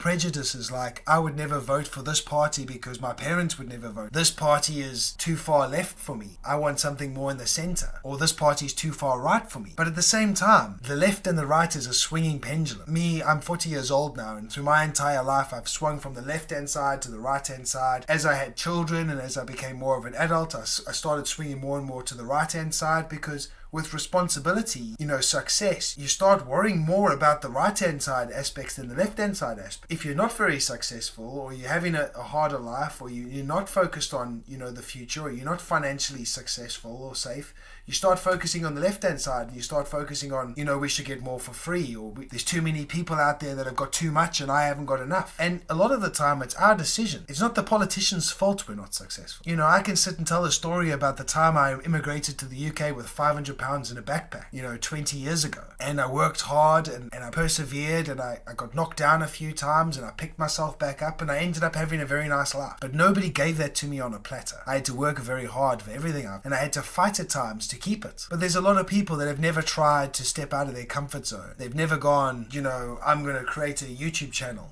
prejudices like, I would never vote for this party because my parents would never vote. This party is too far left for me. I want something more in the center. Or this party is too far right for me. But at the same time, the left and the right is a swinging pendulum. Me, I'm 40 years old now, and through my entire life, I've swung from the left-hand side to the right-hand side. As I had children and as I became more of an adult, I started swinging more and more to the right-hand side, because with responsibility, success, you start worrying more about the right-hand side aspects than the left-hand side aspects. If you're not very successful, or you're having a harder life, or you're not focused on, the future, or you're not financially successful or safe, you start focusing on the left-hand side, and you start focusing on, we should get more for free, or there's too many people out there that have got too much and I haven't got enough. And a lot of the time, it's our decision. It's not the politician's fault we're not successful. I can sit and tell a story about the time I immigrated to the UK with £500 in a backpack, 20 years ago. And I worked hard and I persevered, and I got knocked down a few times, and I picked myself back up, and I ended up having a very nice life. But nobody gave that to me on a platter. I had to work very hard for everything and I had to fight at times to keep it. But there's a lot of people that have never tried to step out of their comfort zone. They've never gone, I'm going to create a YouTube channel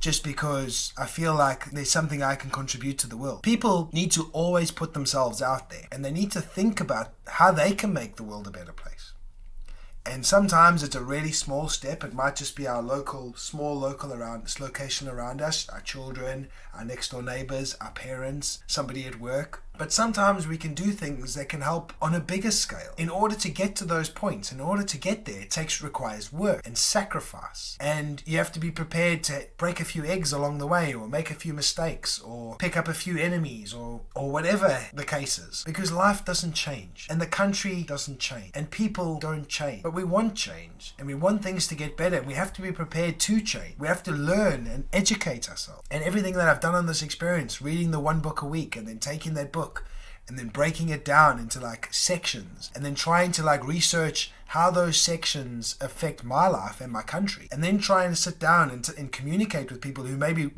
just because I feel like there's something I can contribute to the world. People need to always put themselves out there, and they need to think about how they can make the world a better place. And sometimes it's a really small step. It might just be our small local location around us, our children, our next door neighbors, our parents, somebody at work. But sometimes we can do things that can help on a bigger scale. In order to get to those points, in order to get there, it requires work and sacrifice. And you have to be prepared to break a few eggs along the way, or make a few mistakes, or pick up a few enemies, or whatever the case is. Because life doesn't change, and the country doesn't change, and people don't change. But we want change, and we want things to get better. We have to be prepared to change. We have to learn and educate ourselves. And everything that I've done on this experience, reading the one book a week, and then taking that book and then breaking it down into sections, and then trying to research how those sections affect my life and my country, and then trying to sit down and communicate with people who maybe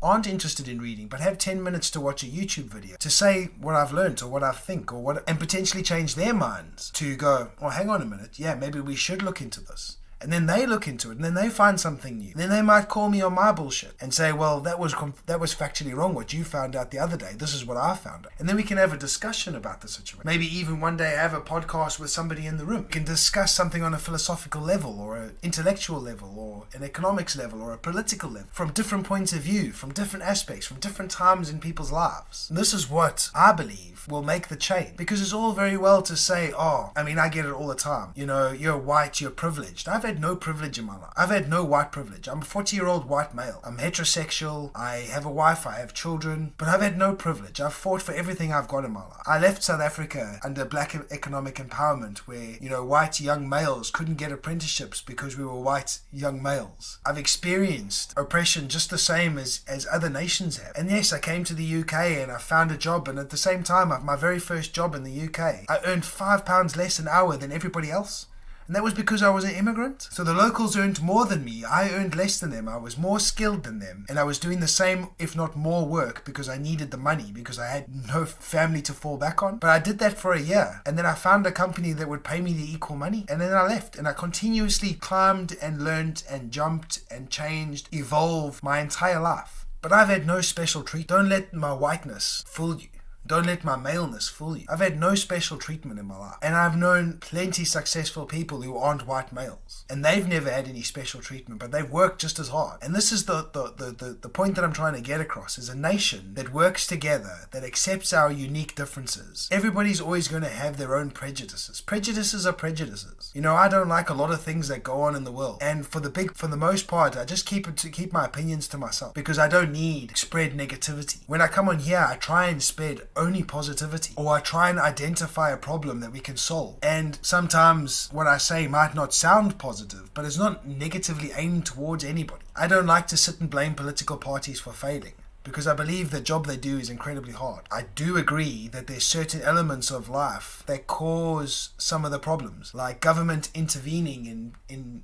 aren't interested in reading but have 10 minutes to watch a YouTube video to say what I've learned or what I think and potentially change their minds to go, oh, hang on a minute, yeah, maybe we should look into this. And then they look into it, and then they find something new. Then they might call me on my bullshit and say, well, that was factually wrong what you found out the other day. This is what I found out. And then we can have a discussion about the situation. Maybe even one day have a podcast with somebody in the room. We can discuss something on a philosophical level, or an intellectual level, or an economics level, or a political level, from different points of view, from different aspects, from different times in people's lives. And this is what I believe will make the change. Because it's all very well to say, I get it all the time. You're white, you're privileged. I've had no privilege in my life. I've had no white privilege. I'm a 40-year-old white male. I'm heterosexual. I have a wife. I have children. But I've had no privilege. I've fought for everything I've got in my life. I left South Africa under black economic empowerment, where, white young males couldn't get apprenticeships because we were white young males. I've experienced oppression just the same as other nations have. And yes, I came to the UK and I found a job, and at the same time, my very first job in the UK, I earned £5 less an hour than everybody else. And that was because I was an immigrant. So the locals earned more than me. I earned less than them. I was more skilled than them. And I was doing the same, if not more work, because I needed the money, because I had no family to fall back on. But I did that for a year. And then I found a company that would pay me the equal money. And then I left. And I continuously climbed and learned and jumped and changed, evolved my entire life. But I've had no special treat. Don't let my whiteness fool you. Don't let my maleness fool you. I've had no special treatment in my life. And I've known plenty successful people who aren't white males. And they've never had any special treatment, but they've worked just as hard. And this is the point that I'm trying to get across, is a nation that works together, that accepts our unique differences. Everybody's always going to have their own prejudices. Prejudices are prejudices. I don't like a lot of things that go on in the world. And for the most part, I just keep my opinions to myself, because I don't need to spread negativity. When I come on here, I try and spread only positivity, or I try and identify a problem that we can solve. And sometimes what I say might not sound positive, but it's not negatively aimed towards anybody. I don't like to sit and blame political parties for failing. because I believe the job they do is incredibly hard. I do agree that there's certain elements of life that cause some of the problems, like government intervening in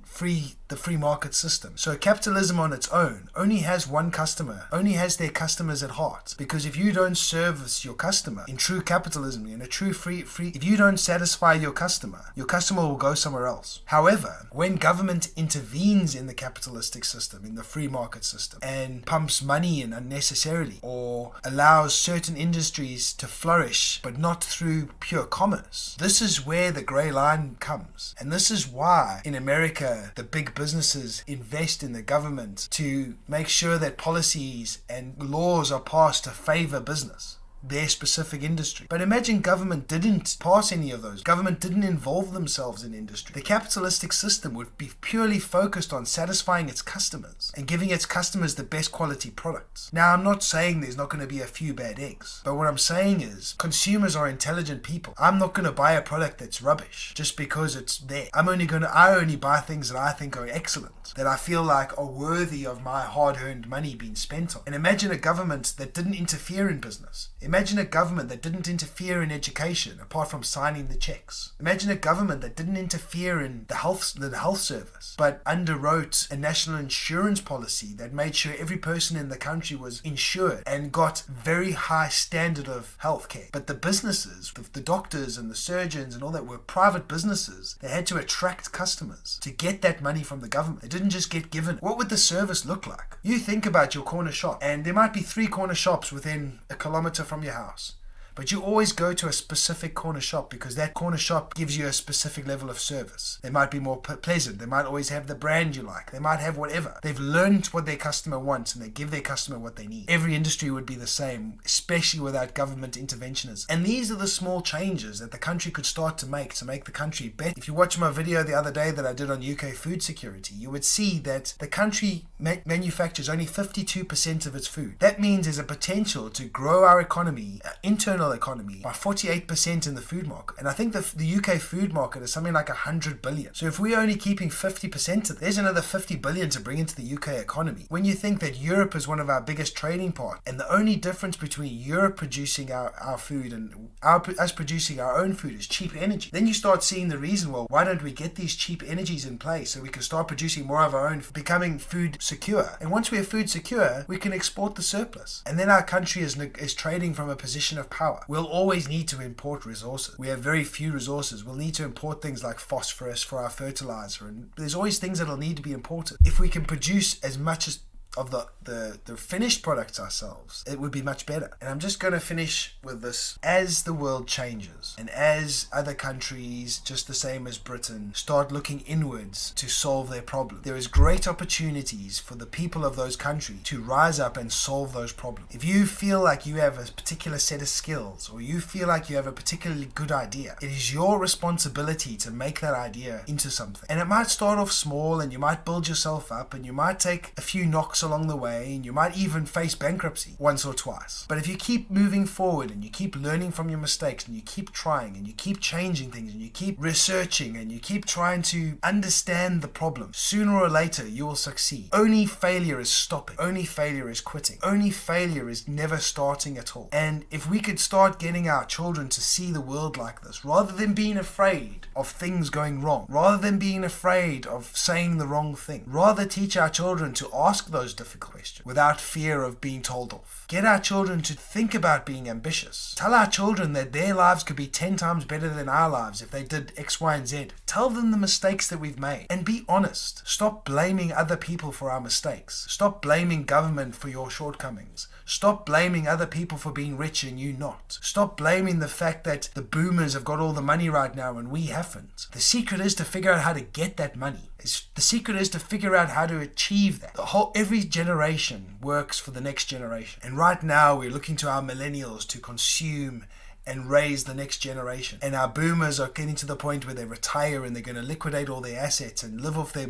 the free market system. So capitalism on its own only has one customer, only has their customers at heart. Because if you don't service your customer in true capitalism, in a true free, if you don't satisfy your customer will go somewhere else. However, when government intervenes in the capitalistic system, in the free market system, and pumps money in unnecessarily, or allows certain industries to flourish, but not through pure commerce, this is where the grey line comes. And this is why in America, the big businesses invest in the government to make sure that policies and laws are passed to favor business, their specific industry. But imagine government didn't pass any of those. Government didn't involve themselves in industry. The capitalistic system would be purely focused on satisfying its customers and giving its customers the best quality products. Now, I'm not saying there's not going to be a few bad eggs, but what I'm saying is consumers are intelligent people. I'm not going to buy a product that's rubbish just because it's there. I only buy things that I think are excellent, that I feel like are worthy of my hard-earned money being spent on. And imagine a government that didn't interfere in business. Imagine a government that didn't interfere in education apart from signing the checks. Imagine a government that didn't interfere in the health service, but underwrote a national insurance policy that made sure every person in the country was insured and got very high standard of healthcare. But the businesses, the doctors and the surgeons and all that, were private businesses. They had to attract customers to get that money from the government. They didn't just get given it. What would the service look like? You think about your corner shop, and there might be 3 corner shops within a kilometer from your house. But you always go to a specific corner shop because that corner shop gives you a specific level of service. They might be more pleasant. They might always have the brand you like. They might have whatever. They've learned what their customer wants and they give their customer what they need. Every industry would be the same, especially without government interventionism. And these are the small changes that the country could start to make the country better. If you watch my video the other day that I did on UK food security, you would see that the country manufactures only 52% of its food. That means there's a potential to grow our economy, internal economy, by 48% in the food market. And I think the UK food market is something like 100 billion. So if we're only keeping 50% of it, there's another 50 billion to bring into the UK economy. When you think that Europe is one of our biggest trading partners, and the only difference between Europe producing our food and us producing our own food is cheap energy, then you start seeing the reason, well, why don't we get these cheap energies in place so we can start producing more of our own, becoming food secure. And once we're food secure, we can export the surplus. And then our country is trading from a position of power. We'll always need to import resources. We have very few resources. We'll need to import things like phosphorus for our fertilizer, and there's always things that'll need to be imported. If we can produce as much as of the finished products ourselves, it would be much better. And I'm just going to finish with this. As the world changes and as other countries, just the same as Britain, start looking inwards to solve their problems, there is great opportunities for the people of those countries to rise up and solve those problems. If you feel like you have a particular set of skills, or you feel like you have a particularly good idea, it is your responsibility to make that idea into something. And it might start off small, and you might build yourself up, and you might take a few knocks along the way, and you might even face bankruptcy once or twice. But if you keep moving forward and you keep learning from your mistakes and you keep trying and you keep changing things and you keep researching and you keep trying to understand the problem, sooner or later you will succeed. Only failure is stopping. Only failure is quitting. Only failure is never starting at all. And if we could start getting our children to see the world like this, rather than being afraid of things going wrong, rather than being afraid of saying the wrong thing, rather teach our children to ask those difficult questions without fear of being told off. Get our children to think about being ambitious. Tell our children that their lives could be 10 times better than our lives if they did X, Y, and Z. Tell them the mistakes that we've made, and be honest. Stop blaming other people for our mistakes. Stop blaming government for your shortcomings. Stop blaming other people for being rich and you not. Stop blaming the fact that the boomers have got all the money right now and we haven't. The secret is to figure out how to get that money. The secret is to figure out how to achieve that. Every generation works for the next generation. And right now we're looking to our millennials to consume and raise the next generation. And our boomers are getting to the point where they retire and they're going to liquidate all their assets and live off their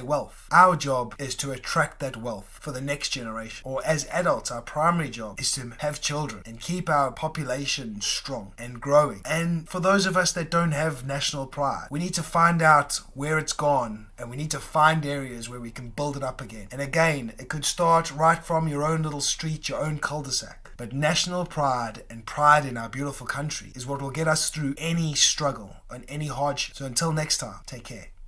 wealth. Our job is to attract that wealth for the next generation. Or as adults, our primary job is to have children and keep our population strong and growing. And for those of us that don't have national pride, we need to find out where it's gone, and we need to find areas where we can build it up again. And again, it could start right from your own little street, your own cul-de-sac. But national pride and pride in our beautiful country is what will get us through any struggle and any hardship. So until next time, take care.